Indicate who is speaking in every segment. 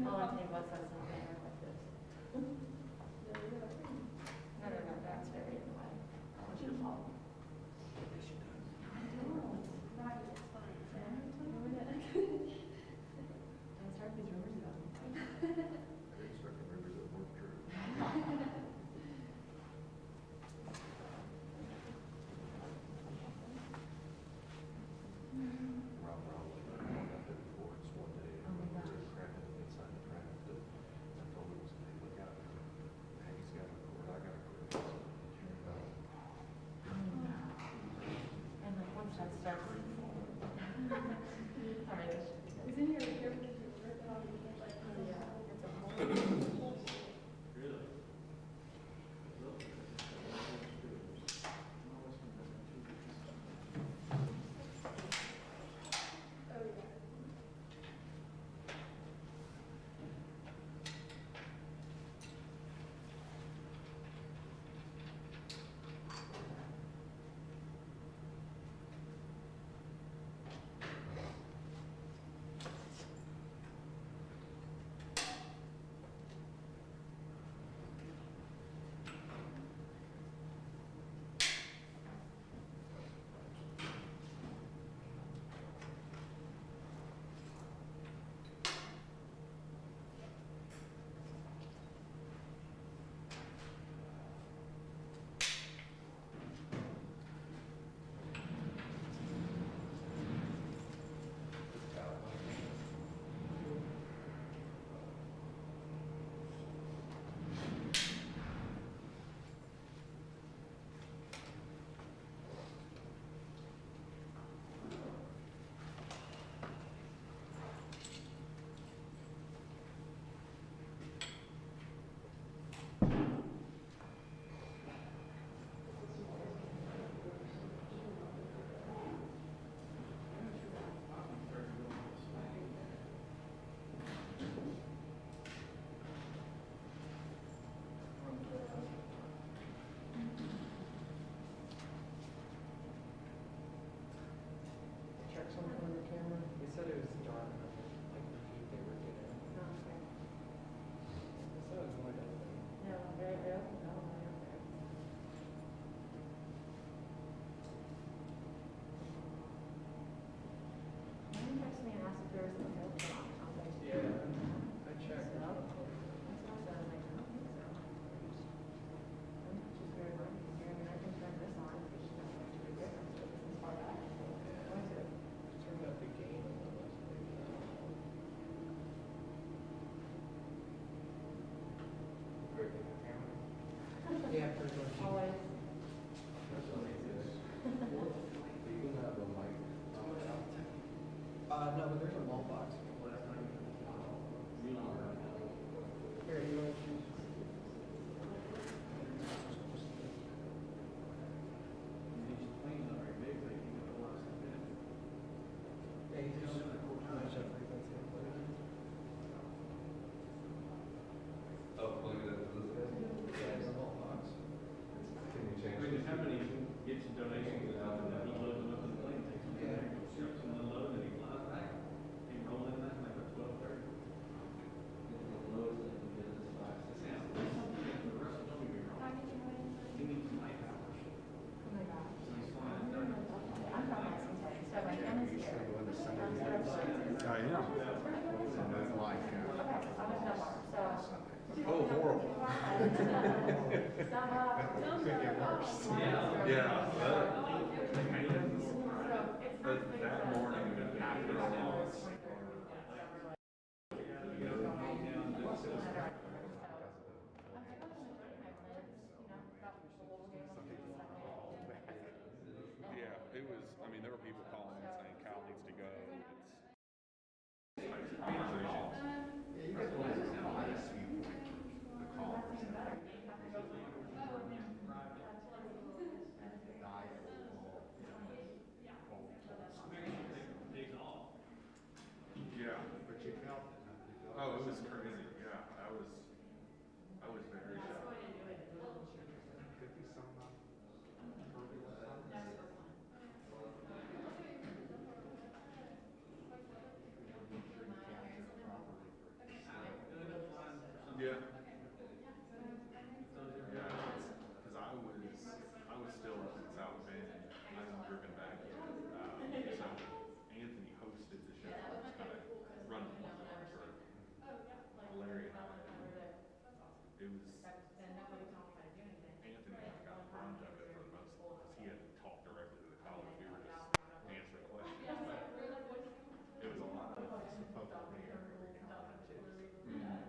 Speaker 1: All I think was something like this. No, that's very in the way. I want you to follow.
Speaker 2: Yes, she does.
Speaker 3: Right, it's fine.
Speaker 1: Don't start these rumors about me.
Speaker 2: I didn't start the rumors that weren't true. Rob Rowley, I did it for us one day, and we were crafting inside the craft, and I told him, hey, look out, Hank's got a cord, I got a cord.
Speaker 1: And like once that starts. All right.
Speaker 3: Isn't your hair rip it off? Like,
Speaker 1: Yeah, it's a whole.
Speaker 4: Really?
Speaker 3: oh, yeah.
Speaker 1: Check something on the camera.
Speaker 5: They said it was dark, like the heat they were getting.
Speaker 1: No, okay.
Speaker 5: They said it was more than
Speaker 1: No, very real. No, okay. You text me and ask if there was a Telethon or something.
Speaker 5: Yeah, I checked.
Speaker 1: So, that's what I said. I'm like, I don't think so. She's very lucky here. I mean, I can turn this on if she's not going to be different. So this is far back. What is it?
Speaker 5: Turned up the game a little bit.
Speaker 2: Breaking the camera.
Speaker 5: Yeah, pretty much.
Speaker 1: Always.
Speaker 2: That's what it is. You can have a mic.
Speaker 5: No, but there's a wall box. Here, you want to choose?
Speaker 4: These planes are very big, they can go a lot of stuff in.
Speaker 5: Yeah, you can open the that's it.
Speaker 2: Oh, plug it into this.
Speaker 5: Yeah, it's a wall box.
Speaker 2: Can you change
Speaker 4: We
Speaker 2: it?
Speaker 4: just have any, get some donations, and he loads them up in the plane, takes them there, strips them unload, and he flies back. He roll in that like a 12:30. Yeah, there's something in the rest, don't get me wrong. He needs night hours.
Speaker 1: Oh my gosh.
Speaker 4: So he's flying
Speaker 1: I'm from Lexington, so my family's here.
Speaker 2: I am. And that's like,
Speaker 1: Okay, I'm in Delmar, so.
Speaker 2: oh, horrible.
Speaker 1: Could
Speaker 2: get worse.
Speaker 4: Yeah.
Speaker 2: Yeah.
Speaker 1: But
Speaker 2: that morning, after yeah, it was, I mean, there were people calling and saying Cal needs to go. It's conversations.
Speaker 5: Yeah, you guys will.
Speaker 2: The callers.
Speaker 4: Days off.
Speaker 2: Yeah.
Speaker 5: But you felt it.
Speaker 2: Oh, it was crazy. Yeah, I was very shocked.
Speaker 5: Could be some turbulence.
Speaker 2: Yeah.
Speaker 3: Okay, yeah, so
Speaker 2: Yeah, because I was still up in South Bend. I was driven back in. So Anthony hosted the show. I was kind of running one for
Speaker 3: oh, yeah.
Speaker 2: Larry and I.
Speaker 3: That's awesome.
Speaker 2: It was
Speaker 1: Then nobody told me how to do anything.
Speaker 2: Anthony and I got the brunt of it for the most part. He had to talk directly to the college. We were just answering questions.
Speaker 3: Yeah,
Speaker 2: But
Speaker 3: so we're like, what's
Speaker 2: it was a lot of public meeting every now and then too. Yeah.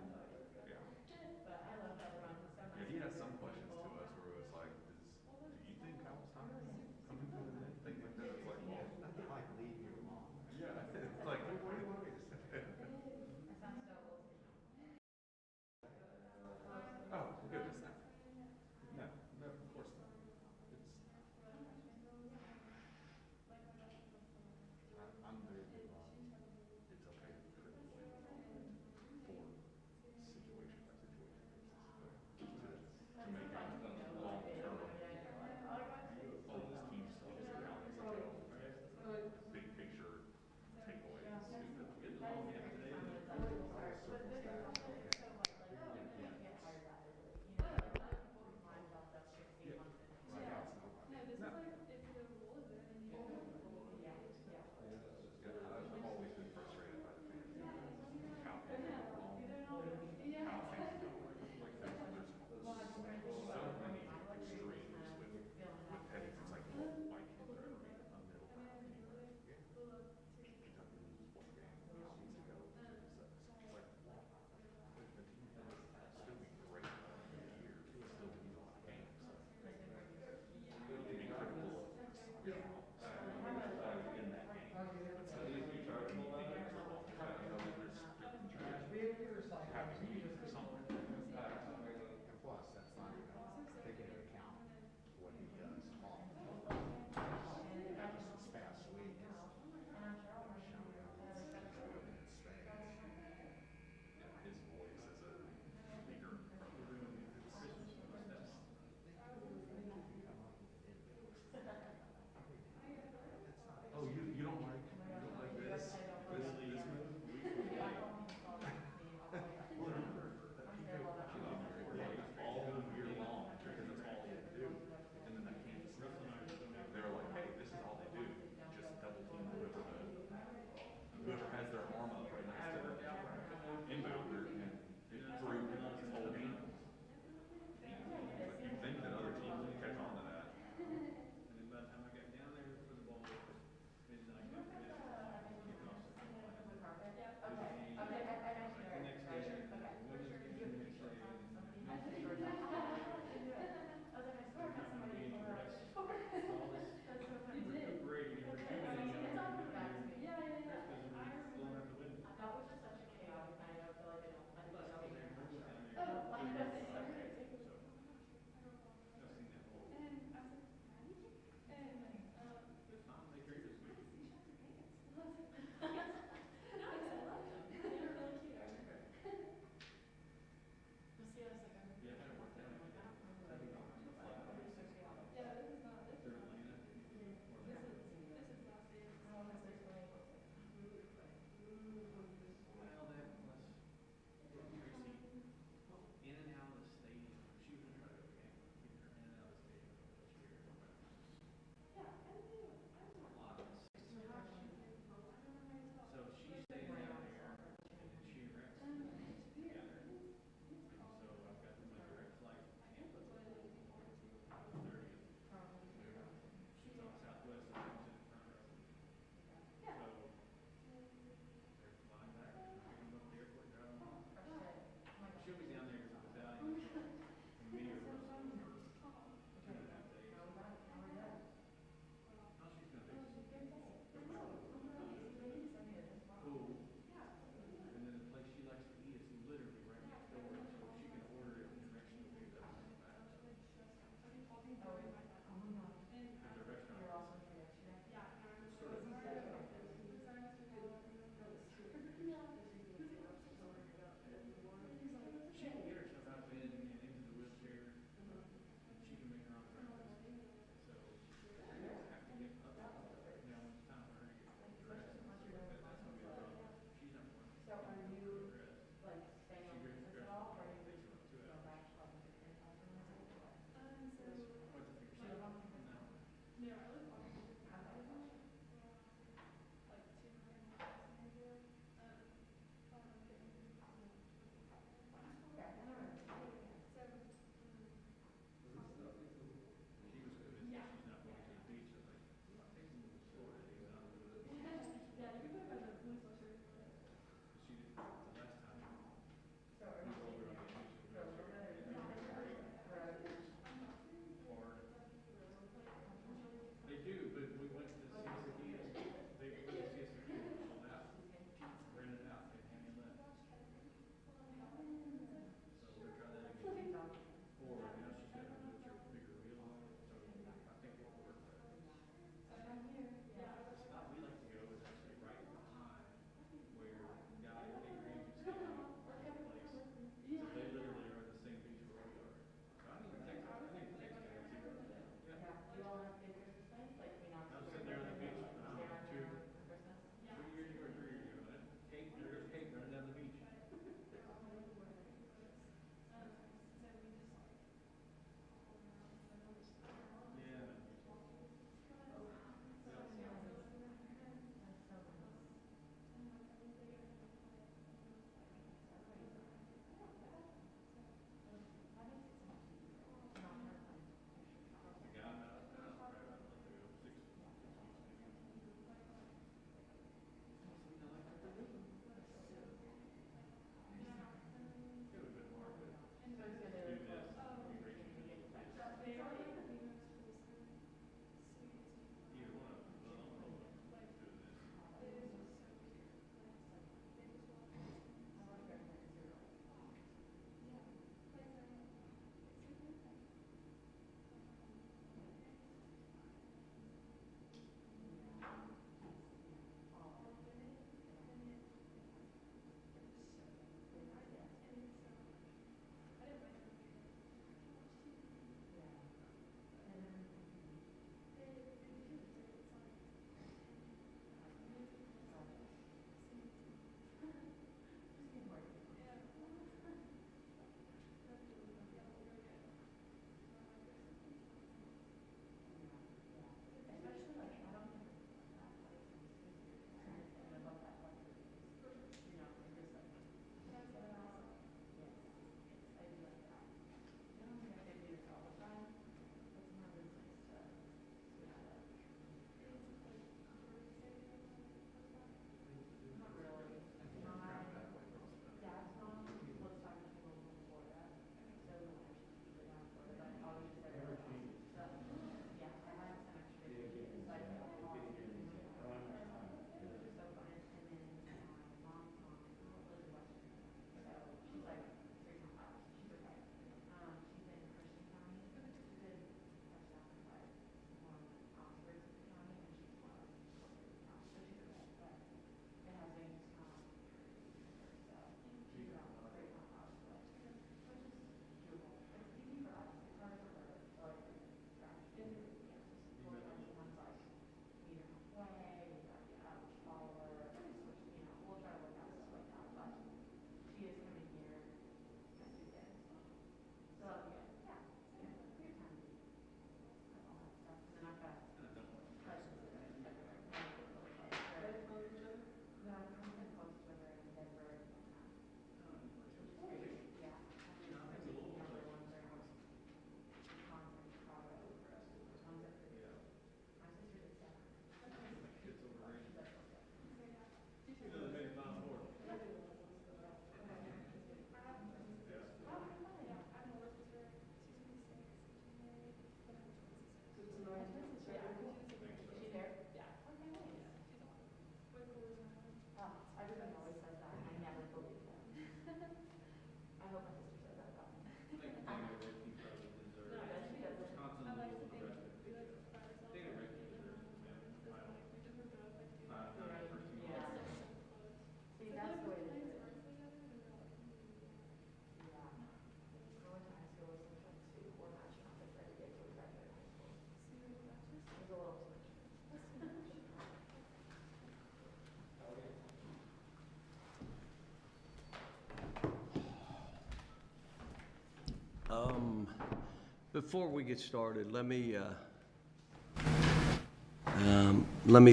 Speaker 6: Before we get started, let me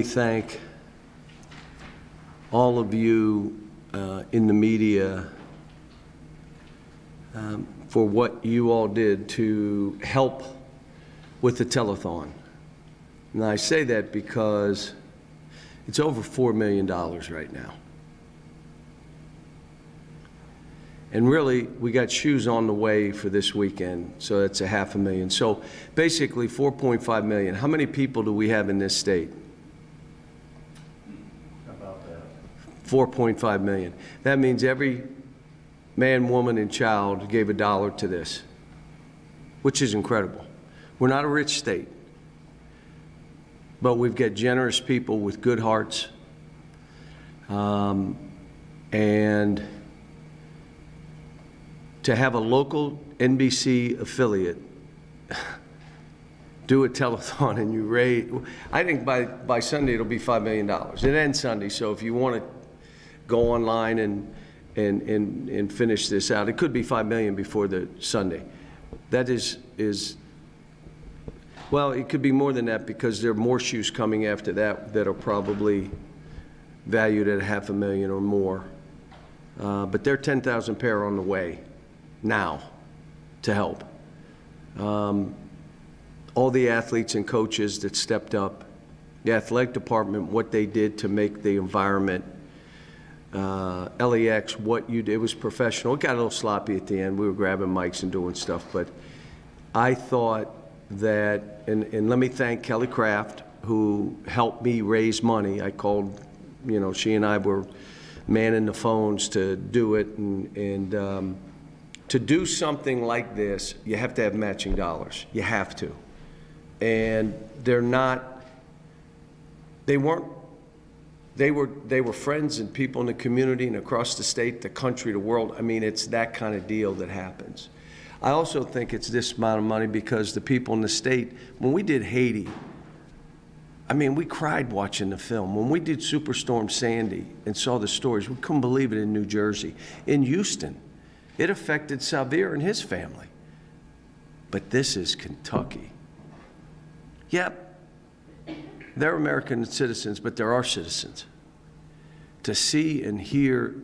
Speaker 6: thank all of you in the media for what you all did to help with the telethon. And I say that because it's over $4 million right now. And really, we got shoes on the way for this weekend, so that's $500,000. So basically, $4.5 million. How many people do we have in this state?
Speaker 4: About that.
Speaker 6: 4.5 million. That means every man, woman, and child gave $1 to this, which is incredible. We're not a rich state, but we've got generous people with good hearts, and to have a local NBC affiliate do a telethon and you raise, I think by Sunday it'll be $5 million. It ends Sunday, so if you want to go online and finish this out, it could be $5 million before the Sunday. That is well, it could be more than that because there are more shoes coming after that are probably valued at $500,000 or more. But there are 10,000 pair on the way now to help. All the athletes and coaches that stepped up, the athletic department, what they did to make the environment, LAX, what you did, it was professional. It got a little sloppy at the end. We were grabbing mics and doing stuff, but I thought that, and let me thank Kelly Craft, who helped me raise money. I called, you know, she and I were manning the phones to do it, and to do something like this, you have to have matching dollars. You have to. And they were friends and people in the community and across the state, the country, the world. I mean, it's that kind of deal that happens. I also think it's this amount of money because the people in the state, when we did Haiti, I mean, we cried watching the film. When we did Superstorm Sandy and saw the stories, we couldn't believe it in New Jersey. In Houston, it affected Xavier and his family. But this is Kentucky. Yep, they're American citizens, but they're our citizens. To see and hear,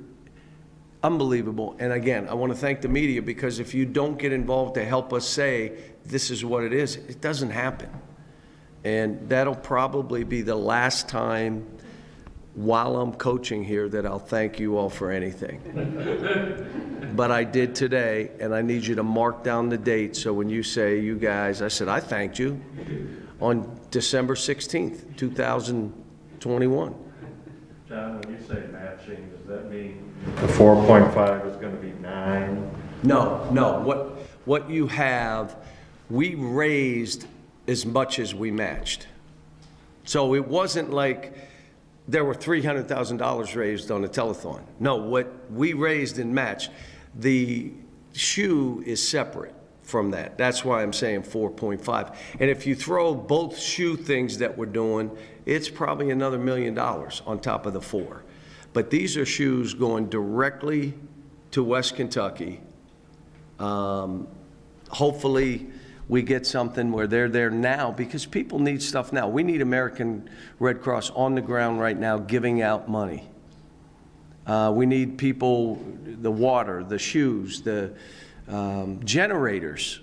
Speaker 6: unbelievable. And again, I want to thank the media because if you don't get involved to help us say this is what it is, it doesn't happen. And that'll probably be the last time while I'm coaching here that I'll thank you all for anything. But I did today, and I need you to mark down the date so when you say, you guys, I said, I thanked you on December 16th, 2021.
Speaker 4: John, when you say matching, does that mean the 4.5 is going to be 9?
Speaker 6: No. What you have, we raised as much as we matched. So it wasn't like there were $300,000 raised on the telethon. No, what we raised and matched, the shoe is separate from that. That's why I'm saying 4.5. And if you throw both shoe things that we're doing, it's probably another $1 million on top of the 4. But these are shoes going directly to West Kentucky. Hopefully we get something where they're there now because people need stuff now. We need American Red Cross on the ground right now giving out money. We need people, the water, the shoes, the generators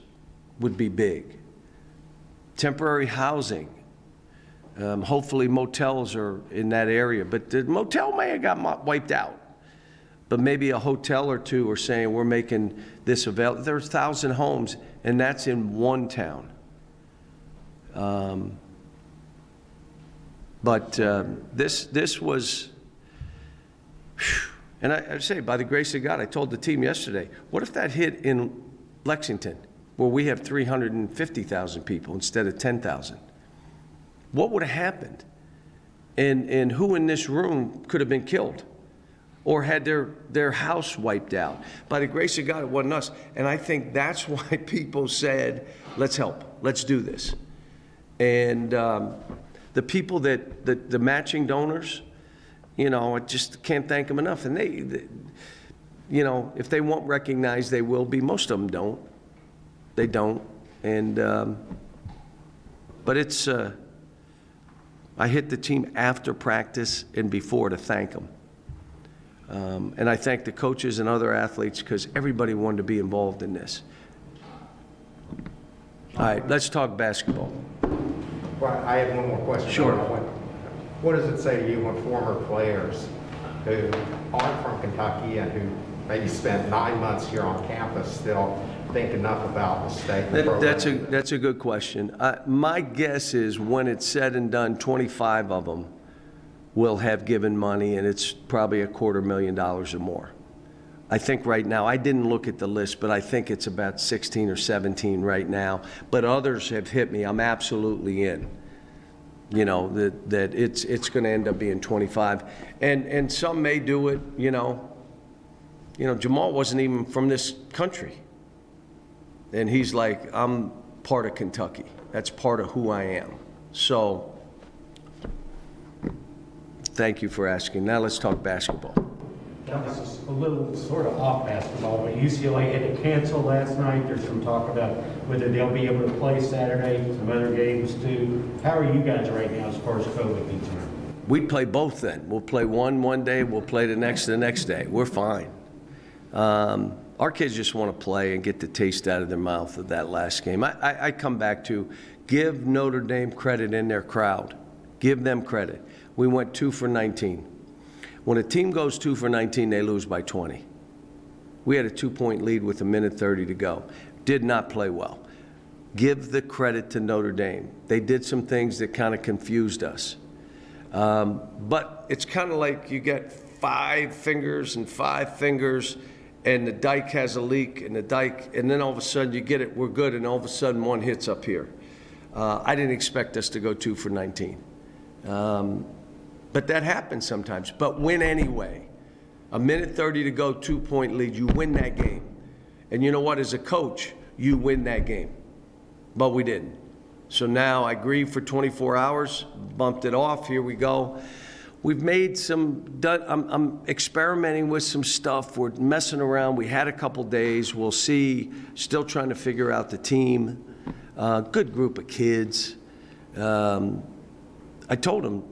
Speaker 6: would be big. Temporary housing. Hopefully motels are in that area, but the motel may have got wiped out. But maybe a hotel or two are saying we're making this available. There's 1,000 homes, and that's in one town. This was, and I say, by the grace of God, I told the team yesterday, what if that hit in Lexington, where we have 350,000 people instead of 10,000? What would have happened? And who in this room could have been killed or had their house wiped out? By the grace of God, it wasn't us. And I think that's why people said, let's help, let's do this. And the people the matching donors, you know, I just can't thank them enough. And they, you know, if they won't recognize, they will be. Most of them don't. They don't. And, but it's, I hit the team after practice and before to thank them. And I thank the coaches and other athletes because everybody wanted to be involved in this. All right, let's talk basketball.
Speaker 7: Well, I have one more question.
Speaker 6: Sure.
Speaker 7: What does it say to you when former players who aren't from Kentucky and who maybe spent 9 months here on campus still think enough about the state and the program?
Speaker 6: That's a good question. My guess is when it's said and done, 25 of them will have given money, and it's probably $250,000 or more. I think right now, I didn't look at the list, but I think it's about 16 or 17 right now. But others have hit me. I'm absolutely in. You know, that it's going to end up being 25. And some may do it, you know, Jamal wasn't even from this country. And he's like, I'm part of Kentucky. That's part of who I am. So, thank you for asking. Now let's talk basketball.
Speaker 8: This is a little sort of off basketball, but UCLA had to cancel last night. There's some talk about whether they'll be able to play Saturday, some other games too. How are you guys right now as far as COVID concerned?
Speaker 6: We play both then. We'll play one day, we'll play the next day. We're fine. Our kids just want to play and get the taste out of their mouth of that last game. I come back to give Notre Dame credit in their crowd. Give them credit. We went 2 for 19. When a team goes 2 for 19, they lose by 20. We had a 2-point lead with 1:30 to go. Did not play well. Give the credit to Notre Dame. They did some things that kind of confused us. But it's kind of like you get 5 fingers and 5 fingers, and the dike has a leak, and then all of a sudden you get it, we're good, and all of a sudden one hits up here. I didn't expect us to go 2 for 19. But that happens sometimes. But win anyway. 1:30 to go, 2-point lead. You win that game. And you know what? As a coach, you win that game. But we didn't. So now I grieve for 24 hours, bumped it off. Here we go. We've made I'm experimenting with some stuff. We're messing around. We had a couple days. We'll see. Still trying to figure out the team. Good group of kids. I told them,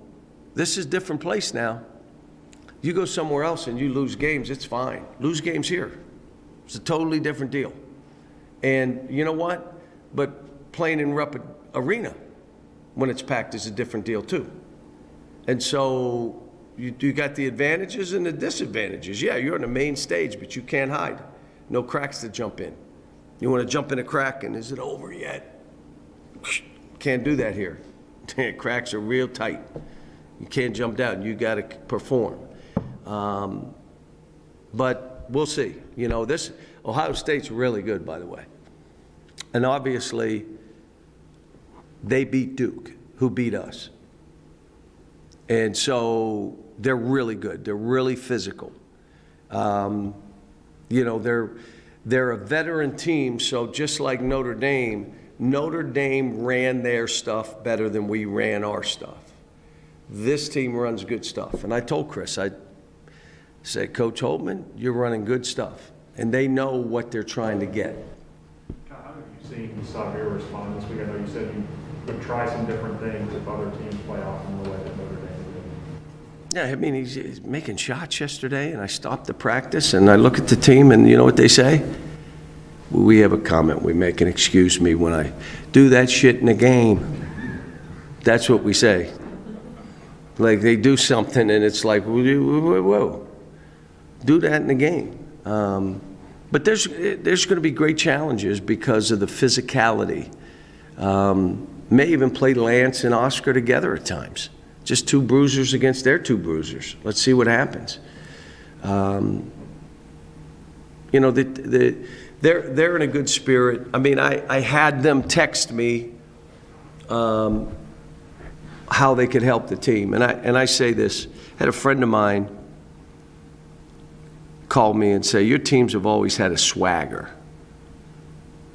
Speaker 6: this is a different place now. You go somewhere else and you lose games, it's fine. Lose games here. It's a totally different deal. And you know what? But playing in Rupp Arena when it's packed is a different deal too. And so you got the advantages and the disadvantages. Yeah, you're on the main stage, but you can't hide. No cracks to jump in. You want to jump in a crack and is it over yet? Can't do that here. Cracks are real tight. You can't jump down. You got to perform. But we'll see. You know, this Ohio State's really good, by the way. And obviously, they beat Duke, who beat us. And so they're really good. They're really physical. You know, they're a veteran team, so just like Notre Dame ran their stuff better than we ran our stuff. This team runs good stuff. And I told Chris, I said, Coach Holtman, you're running good stuff. And they know what they're trying to get.
Speaker 9: How have you seen, you saw your response this week? I know you said you would try some different things if other teams play off in the way that Notre Dame did.
Speaker 6: Yeah, I mean, he's making shots yesterday, and I stopped the practice, and I look at the team, and you know what they say? We have a comment we make, and excuse me when I do that shit in a game. That's what we say. Like they do something, and it's like, whoa. Do that in the game. But there's going to be great challenges because of the physicality. May even play Lance and Oscar together at times. Just 2 bruisers against their 2 bruisers. Let's see what happens. You know, they're in a good spirit. I mean, I had them text me how they could help the team. And I say this, I had a friend of mine call me and say, your teams have always had a swagger.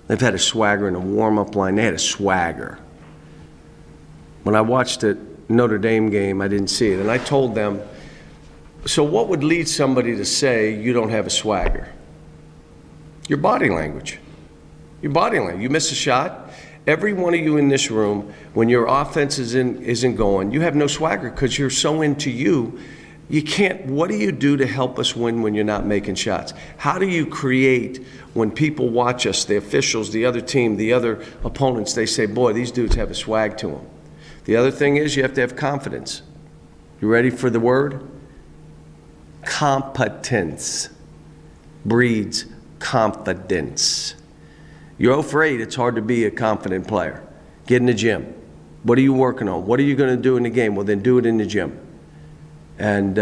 Speaker 6: They've had a swagger in a warm-up line. They had a swagger. When I watched the Notre Dame game, I didn't see it. And I told them, so what would lead somebody to say you don't have a swagger? Your body language. Your body language. You miss a shot. Every one of you in this room, when your offense isn't going, you have no swagger because you're so into you. You can't, what do you do to help us win when you're not making shots? How do you create when people watch us, the officials, the other team, the other opponents, they say, boy, these dudes have a swag to them. The other thing is you have to have confidence. You ready for the word? Competence breeds confidence. You're 0 for 8, it's hard to be a confident player. Get in the gym. What are you working on? What are you going to do in the game? Well, then do it in the gym. And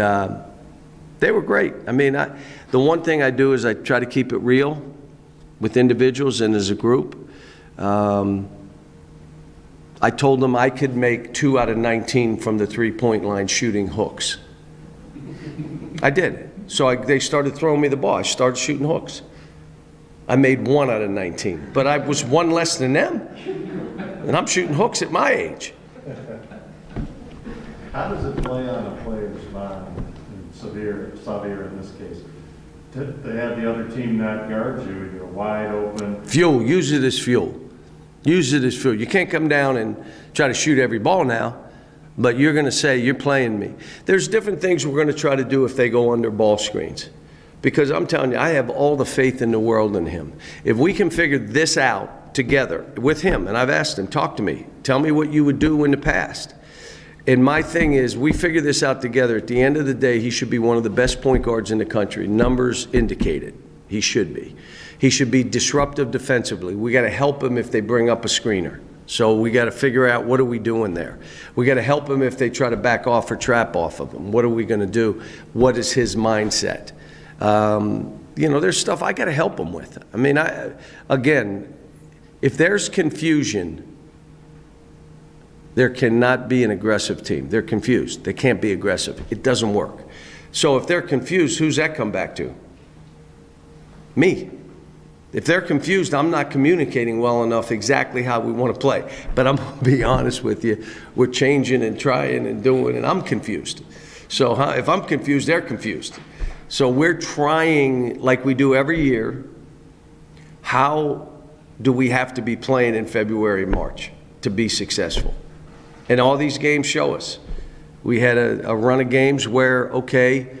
Speaker 6: they were great. I mean, the one thing I do is I try to keep it real with individuals and as a group. I told them I could make 2 out of 19 from the three-point line shooting hooks. I did. So they started throwing me the ball. I started shooting hooks. I made 1 out of 19, but I was 1 less than them. And I'm shooting hooks at my age.
Speaker 9: How does it play on a player's mind, Xavier in this case? They have the other team not guard you, and you're wide open.
Speaker 6: Fuel, use it as fuel. Use it as fuel. You can't come down and try to shoot every ball now, but you're going to say, you're playing me. There's different things we're going to try to do if they go under ball screens. Because I'm telling you, I have all the faith in the world in him. If we can figure this out together with him, and I've asked him, talk to me, tell me what you would do in the past. And my thing is, we figure this out together. At the end of the day, he should be one of the best point guards in the country. Numbers indicated he should be. He should be disruptive defensively. We got to help him if they bring up a screener. So we got to figure out what are we doing there. We got to help him if they try to back off or trap off of him. What are we going to do? What is his mindset? You know, there's stuff I got to help him with. I mean, again, if there's confusion, there cannot be an aggressive team. They're confused. They can't be aggressive. It doesn't work. So if they're confused, who's that come back to? Me. If they're confused, I'm not communicating well enough exactly how we want to play. But I'm going to be honest with you. We're changing and trying and doing, and I'm confused. So if I'm confused, they're confused. So we're trying, like we do every year, how do we have to be playing in February and March to be successful? And all these games show us. We had a run of games where, okay,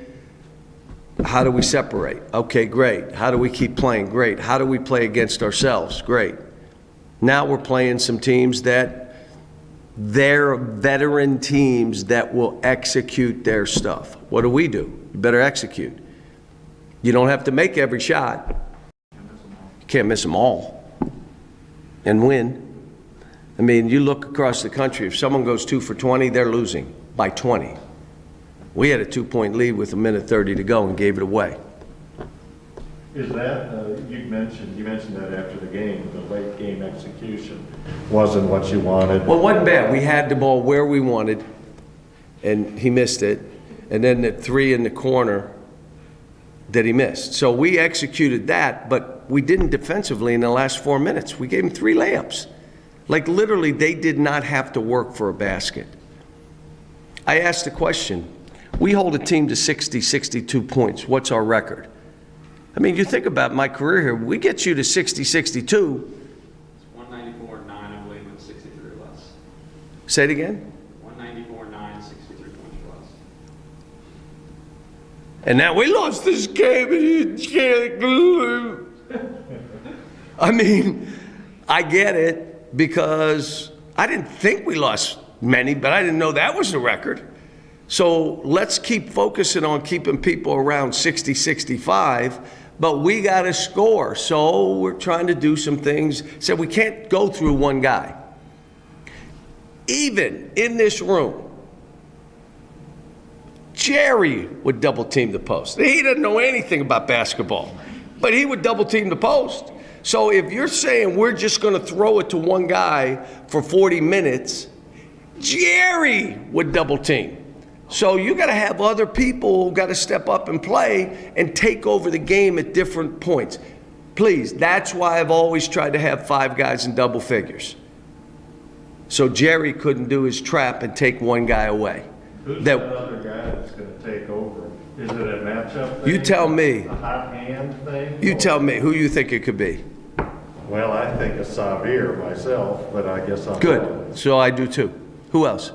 Speaker 6: how do we separate? Okay, great. How do we keep playing? Great. How do we play against ourselves? Great. Now we're playing some teams that they're veteran teams that will execute their stuff. What do? You better execute. You don't have to make every shot. You can't miss them all and win. I mean, you look across the country, if someone goes 2 for 20, they're losing by 20. We had a 2-point lead with 1:30 to go and gave it away.
Speaker 9: Is that, you mentioned that after the game, the late game execution wasn't what you wanted?
Speaker 6: Well, it wasn't bad. We had the ball where we wanted, and he missed it. And then the 3 in the corner that he missed. So we executed that, but we didn't defensively in the last 4 minutes. We gave him 3 layups. Like literally, they did not have to work for a basket. I asked the question, we hold a team to 60, 62 points. What's our record? I mean, you think about my career here, we get you to 60, 62.
Speaker 10: It's 194.9, I believe, with 63 less.
Speaker 6: Say it again?
Speaker 10: 194.9, 63 points less.
Speaker 6: And now we lost this game and you can't lose. I mean, I get it because I didn't think we lost many, but I didn't know that was the record. So let's keep focusing on keeping people around 60, 65, but we got to score. So we're trying to do some things. So we can't go through one guy. Even in this room, Jerry would double team the post. He doesn't know anything about basketball, but he would double team the post. So if you're saying we're just going to throw it to one guy for 40 minutes, Jerry would double team. So you got to have other people who got to step up and play and take over the game at different points. Please, that's why I've always tried to have 5 guys in double figures. So Jerry couldn't do his trap and take one guy away.
Speaker 9: Who's that other guy that's going to take over? Is it a matchup thing?
Speaker 6: You tell me.
Speaker 9: A hot hand thing?
Speaker 6: You tell me who you think it could be.
Speaker 11: Well, I think of Xavier myself, but I guess I'm.
Speaker 6: Good. So I do too. Who else?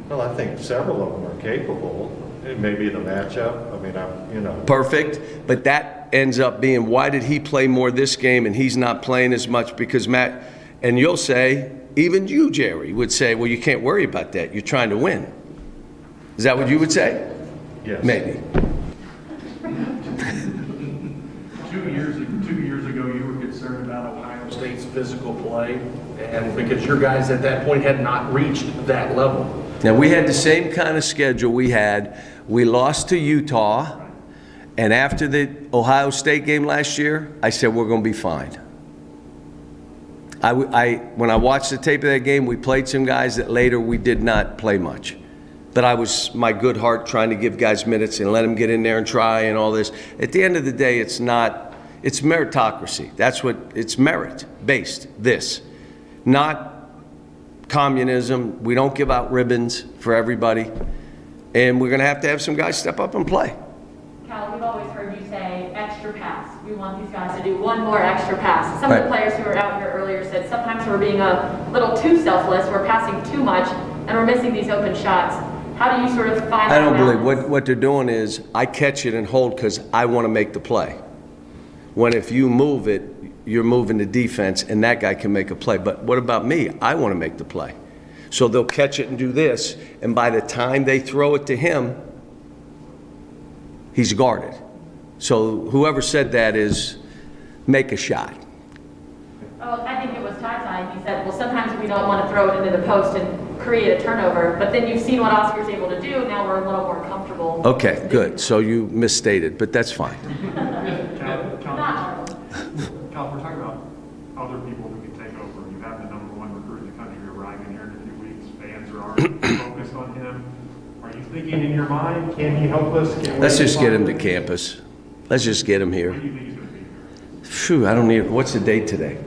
Speaker 11: Well, I think several of them are capable. It may be the matchup. I mean,
Speaker 6: Perfect. But that ends up being, why did he play more this game and he's not playing as much? Because Matt, and you'll say, even you, Jerry, would say, well, you can't worry about that. You're trying to win. Is that what you would say?
Speaker 11: Yes.
Speaker 6: Maybe.
Speaker 9: 2 years ago, you were concerned about Ohio State's physical play, and because your guys at that point had not reached that level.
Speaker 6: Now, we had the same kind of schedule we had. We lost to Utah, and after the Ohio State game last year, I said, we're going to be fine. When I watched the tape of that game, we played some guys that later we did not play much. But I was my good heart trying to give guys minutes and let them get in there and try and all this. At the end of the day, it's meritocracy. That's what, it's merit-based, this. Not communism. We don't give out ribbons for everybody. And we're going to have some guys step up and play.
Speaker 1: Cal, we've always heard you say extra pass. We want these guys to do one more extra pass. Some of the players who were out here earlier said sometimes we're being a little too selfless, we're passing too much, and we're missing these open shots. How do you sort of find that
Speaker 6: I don't
Speaker 1: balance?
Speaker 6: believe what they're doing is I catch it and hold because I want to make the play. When if you move it, you're moving the defense and that guy can make a play. But what about me? I want to make the play. So they'll catch it and do this, and by the time they throw it to him, he's guarded. So whoever said that is make a shot.
Speaker 1: Oh, I think it was Ty. He said, well, sometimes we don't want to throw it into the post and create a turnover, but then you've seen what Oscar's able to do. Now we're a little more comfortable.
Speaker 6: Okay, good. So you misstated, but that's fine.
Speaker 9: Cal, we're talking about other people who can take over. You have the #1 recruit in the country arriving here in a few weeks. Fans are already focused on him. Are you thinking in your mind, can he help us?
Speaker 6: Let's just get him to campus. Let's just get him here.
Speaker 9: When do you think he's going to be here?
Speaker 6: Phew, I don't need, what's the date today?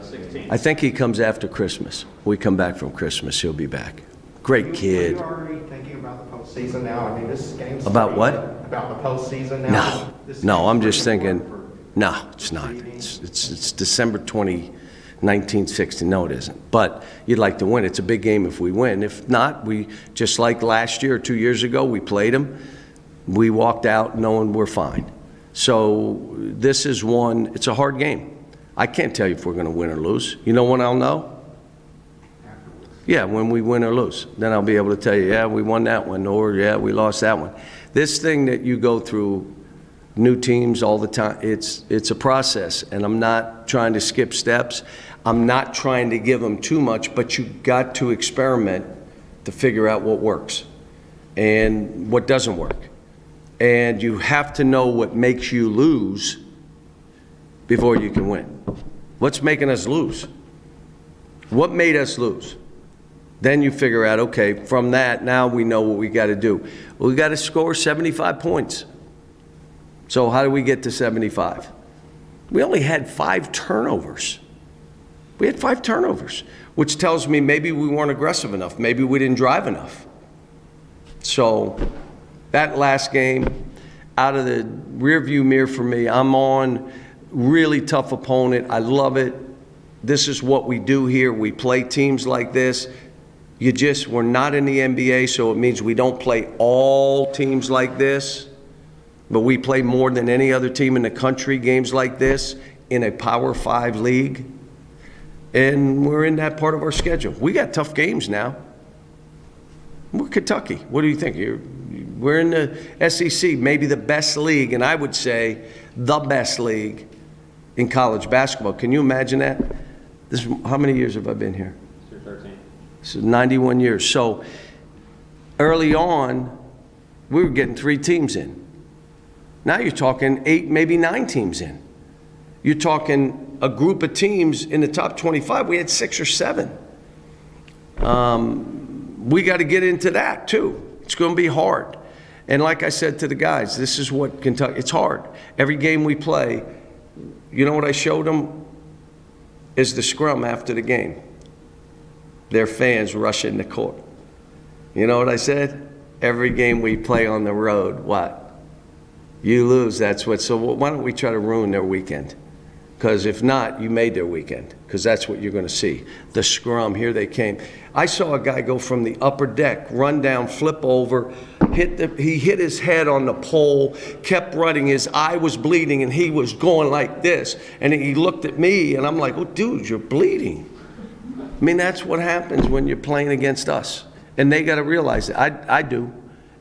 Speaker 10: 16.
Speaker 6: I think he comes after Christmas. We come back from Christmas, he'll be back. Great kid.
Speaker 7: Are you already thinking about the postseason now? I mean, this game's.
Speaker 6: About what?
Speaker 7: About the postseason now?
Speaker 6: No, I'm just thinking, no, it's not. It's December 19, 16. No, it isn't. But you'd like to win. It's a big game if we win. If not, we, just like last year or 2 years ago, we played them. We walked out knowing we're fine. So this is one, it's a hard game. I can't tell you if we're going to win or lose. You know when I'll know? Yeah, when we win or lose. Then I'll be able to tell you, yeah, we won that one, or yeah, we lost that one. This thing that you go through, new teams all the time, it's a process, and I'm not trying to skip steps. I'm not trying to give them too much, but you got to experiment to figure out what works and what doesn't work. And you have to know what makes you lose before you can win. What's making us lose? What made us lose? Then you figure out, okay, from that, now we know what we got to do. Well, we got to score 75 points. So how do we get to 75? We only had 5 turnovers. We had 5 turnovers, which tells me maybe we weren't aggressive enough. Maybe we didn't drive enough. So that last game, out of the rearview mirror for me, I'm on really tough opponent. I love it. This is what we do here. We play teams like this. We're not in the NBA, so it means we don't play all teams like this, but we play more than any other team in the country, games like this, in a Power 5 league. And we're in that part of our schedule. We got tough games now. We're Kentucky. What do you think? We're in the SEC, maybe the best league, and I would say the best league in college basketball. Can you imagine that? How many years have I been here?
Speaker 10: 13.
Speaker 6: So 91 years. So early on, we were getting 3 teams in. Now you're talking 8, maybe 9 teams in. You're talking a group of teams in the top 25. We had 6 or 7. We got to get into that too. It's going to be hard. And like I said to the guys, this is what Kentucky, it's hard. Every game we play, you know what I showed them? Is the scrum after the game. Their fans rushing the court. You know what I said? Every game we play on the road, what? You lose, that's what. So why don't we try to ruin their weekend? Because if not, you made their weekend, because that's what you're going to see. The scrum, here they came. I saw a guy go from the upper deck, run down, flip over, he hit his head on the pole, kept running, his eye was bleeding, and he was going like this. And he looked at me, and I'm like, oh, dude, you're bleeding. I mean, that's what happens when you're playing against us. And they got to realize it. I do,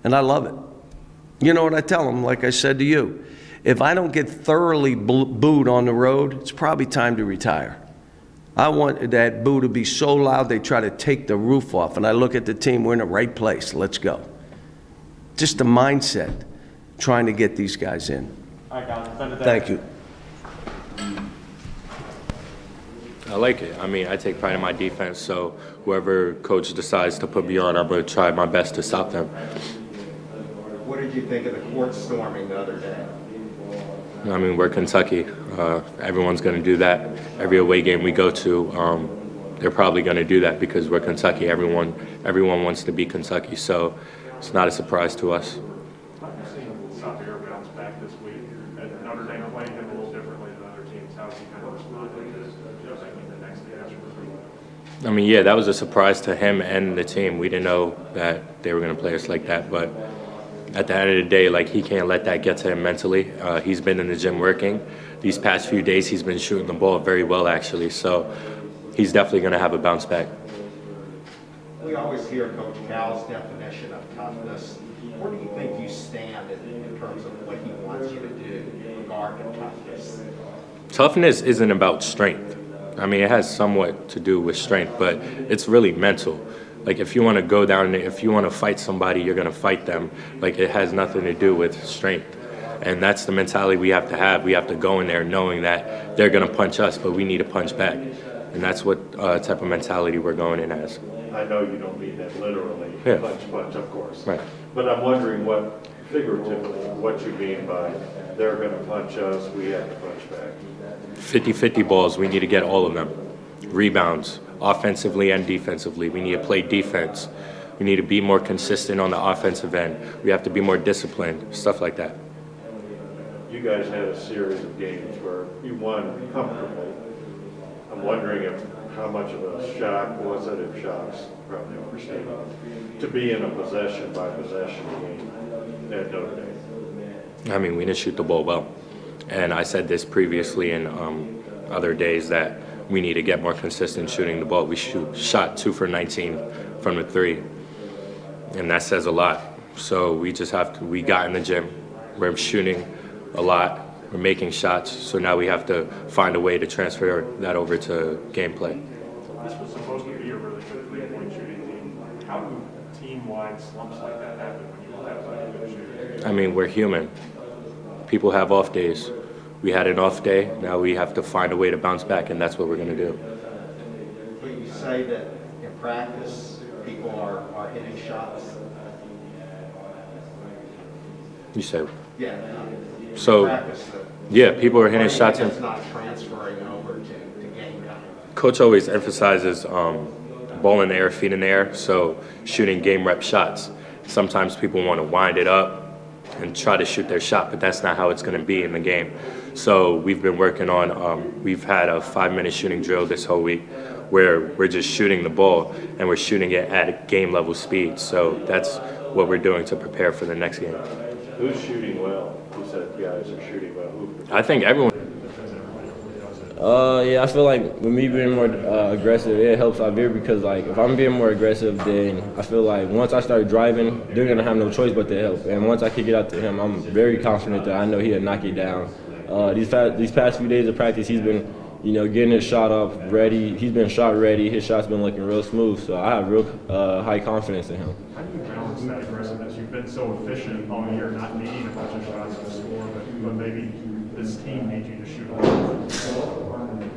Speaker 6: and I love it. You know what I tell them, like I said to you, if I don't get thoroughly booed on the road, it's probably time to retire. I want that boo to be so loud they try to take the roof off. And I look at the team, we're in the right place, let's go. Just the mindset, trying to get these guys in.
Speaker 9: All right, guys, send it there.
Speaker 6: Thank you.
Speaker 12: I like it. I mean, I take pride in my defense, so whoever coach decides to put me on, I'm going to try my best to stop them.
Speaker 7: What did you think of the court storming the other day?
Speaker 12: I mean, we're Kentucky. Everyone's going to do that. Every away game we go to, they're probably going to do that because we're Kentucky. Everyone wants to be Kentucky, so it's not a surprise to us.
Speaker 9: I've seen Xavier bounce back this week. And Notre Dame played him a little differently than other teams. How's he kind of responding to this? The next day after
Speaker 12: I mean, yeah, that was a surprise to him and the team. We didn't know that they were going to play us like that, but at the end of the day, like, he can't let that get to him mentally. He's been in the gym working. These past few days, he's been shooting the ball very well, actually. So he's definitely going to have a bounce back.
Speaker 7: We always hear Coach Cal's definition of toughness. Where do you think you stand in terms of what he wants you to do regarding toughness?
Speaker 12: Toughness isn't about strength. I mean, it has somewhat to do with strength, but it's really mental. Like, if you want to go down there, if you want to fight somebody, you're going to fight them. Like, it has nothing to do with strength. And that's the mentality we have to have. We have to go in there knowing that they're going to punch us, but we need to punch back. And that's what type of mentality we're going in as.
Speaker 11: I know you don't mean that literally,
Speaker 12: Yeah.
Speaker 11: punch, of course.
Speaker 12: Right.
Speaker 11: But I'm wondering what, figuratively, what you mean by they're going to punch us, we have to punch back.
Speaker 12: 50-50 balls, we need to get all of them. Rebounds, offensively and defensively. We need to play defense. We need to be more consistent on the offensive end. We have to be more disciplined, stuff like that.
Speaker 11: You guys had a series of games where you won comfortably. I'm wondering how much of a shock was it, if shock's probably overstated, to be in a possession-by-possession game at Notre Dame.
Speaker 12: I mean, we didn't shoot the ball well. And I said this previously in other days that we need to get more consistent shooting the ball. We shot 2 for 19 from the 3, and that says a lot. So we just have to, we got in the gym, we're shooting a lot, we're making shots, so now we have to find a way to transfer that over to gameplay.
Speaker 9: This was supposed to be a really good three-point shooting team. How do team-wide slumps like that happen when you have a good shooter?
Speaker 12: I mean, we're human. People have off days. We had an off day, now we have to find a way to bounce back, and that's what we're going to do.
Speaker 7: But you say that in practice, people are hitting shots?
Speaker 12: You say?
Speaker 7: Yeah.
Speaker 12: So,
Speaker 7: Practice,
Speaker 12: yeah, people are hitting shots.
Speaker 7: It's not transferring over to game time.
Speaker 12: Coach always emphasizes ball in the air, feet in the air, so shooting game rep shots. Sometimes people want to wind it up and try to shoot their shot, but that's not how it's going to be in the game. So we've been working on, we've had a 5-minute shooting drill this whole week where we're just shooting the ball and we're shooting it at a game level speed. So that's what we're doing to prepare for the next game.
Speaker 11: Who's shooting well? You said guys are shooting well.
Speaker 12: I think everyone.
Speaker 13: Yeah, I feel like with me being more aggressive, it helps Xavier because, like, if I'm being more aggressive, then I feel like once I start driving, they're going to have no choice but to help. And once I kick it out to him, I'm very confident that I know he'll knock it down. These past few days of practice, he's been, getting his shot up ready. He's been shot ready. His shot's been looking real smooth, so I have real high confidence in him.
Speaker 9: How do you balance that aggressiveness? You've been so efficient all year, not needing a bunch of shots to score, but maybe this team needs you to shoot a lot.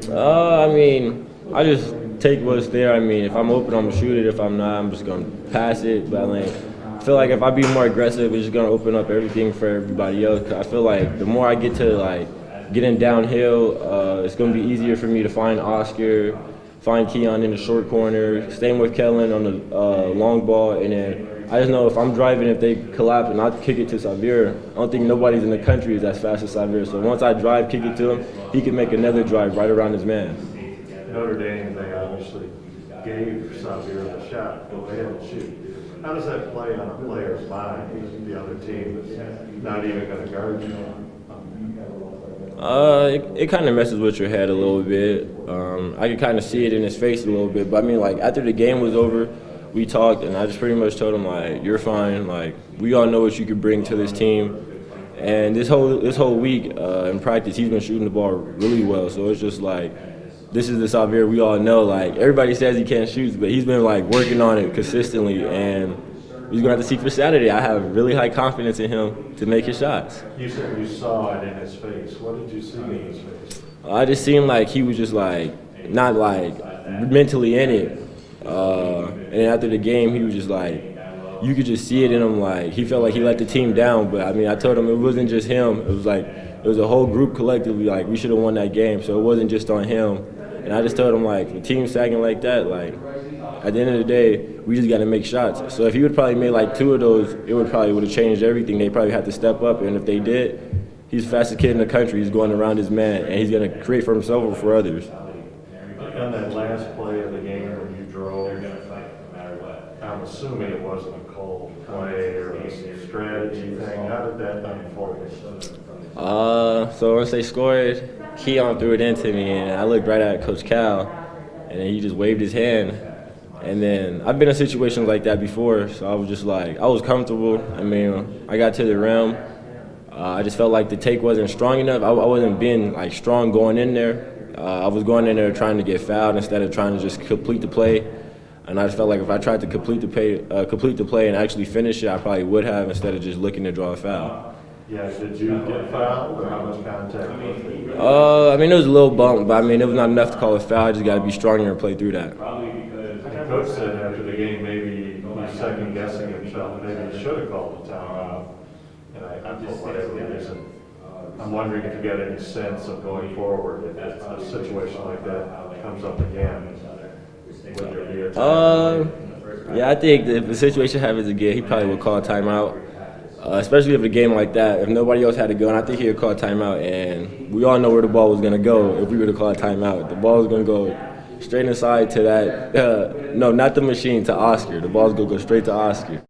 Speaker 13: I mean, I just take what's there. I mean, if I'm open, I'm gonna shoot it. If I'm not, I'm just gonna pass it. But I feel like if I be more aggressive, it's just gonna open up everything for everybody else. 'Cause I feel like the more I get to getting downhill, it's gonna be easier for me to find Oscar, find Keon in the short corner. Same with Kellen on the long ball, and then I just know if I'm driving, if they collapse and I kick it to Xavier, I don't think nobody's in the country is as fast as Xavier. So once I drive, kick it to him, he can make another drive right around his man.
Speaker 11: Notre Dame, they obviously gave Xavier the shot, go ahead and shoot. How does that play on a player's mind, the other team is not even going to guard you?
Speaker 13: It kind of messes with your head a little bit. I could kind of see it in his face a little bit. But I mean, like, after the game was over, we talked, and I just pretty much told him, like, you're fine. Like, we all know what you could bring to this team. And this whole week in practice, he's been shooting the ball really well. So it's just like, this is the Xavier we all know. Like, everybody says he can't shoot, but he's been, like, working on it consistently. And he's going to have to see for Saturday. I have really high confidence in him to make his shots.
Speaker 11: You said you saw it in his face. What did you see in his face?
Speaker 13: I just seemed like he was just, like, not, like, mentally in it. And then after the game, he was just like, you could just see it in him, like, he felt like he let the team down. But, I mean, I told him it wasn't just him. It was like, it was a whole group collectively, like, we should have won that game. So it wasn't just on him. And I just told him, like, the team sagging like that, like, at the end of the day, we just got to make shots. So if he would probably made, like, 2 of those, it would have changed everything. They probably had to step up. And if they did, he's the fastest kid in the country. He's going around his man, and he's going to create for himself or for others.
Speaker 11: On that last play of the game when you drove, I'm assuming it wasn't a cold play or a strategy thing. How did that unfold?
Speaker 13: So once they scored, Keon threw it into me, and I looked right at Coach Cal, and then he just waved his hand. And then I've been in situations like that before, so I was just like, I was comfortable. I mean, I got to the rim. I just felt like the take wasn't strong enough. I wasn't being, like, strong going in there. I was going in there trying to get fouled instead of trying to just complete the play. And I just felt like if I tried to complete the play and actually finish it, I probably would have instead of just looking to draw a foul.
Speaker 11: Yeah, did you get fouled or how much contact was it?
Speaker 13: I mean, it was a little bump, but I mean, it was not enough to call a foul. I just got to be stronger and play through that.
Speaker 11: Coach said after the game maybe he's second guessing himself. Maybe he should have called the timeout. And I for whatever reason, I'm wondering if you get any sense of going forward if a situation like that comes up again. Would there be a timeout?
Speaker 13: Yeah, I think if the situation happens again, he probably would call a timeout. Especially if a game like that, if nobody else had to go, and I think he would call a timeout. And we all know where the ball was going to go if we were to call a timeout. The ball was going to go straight inside to that, no, not the machine, to Oscar. The ball's going to go straight to Oscar.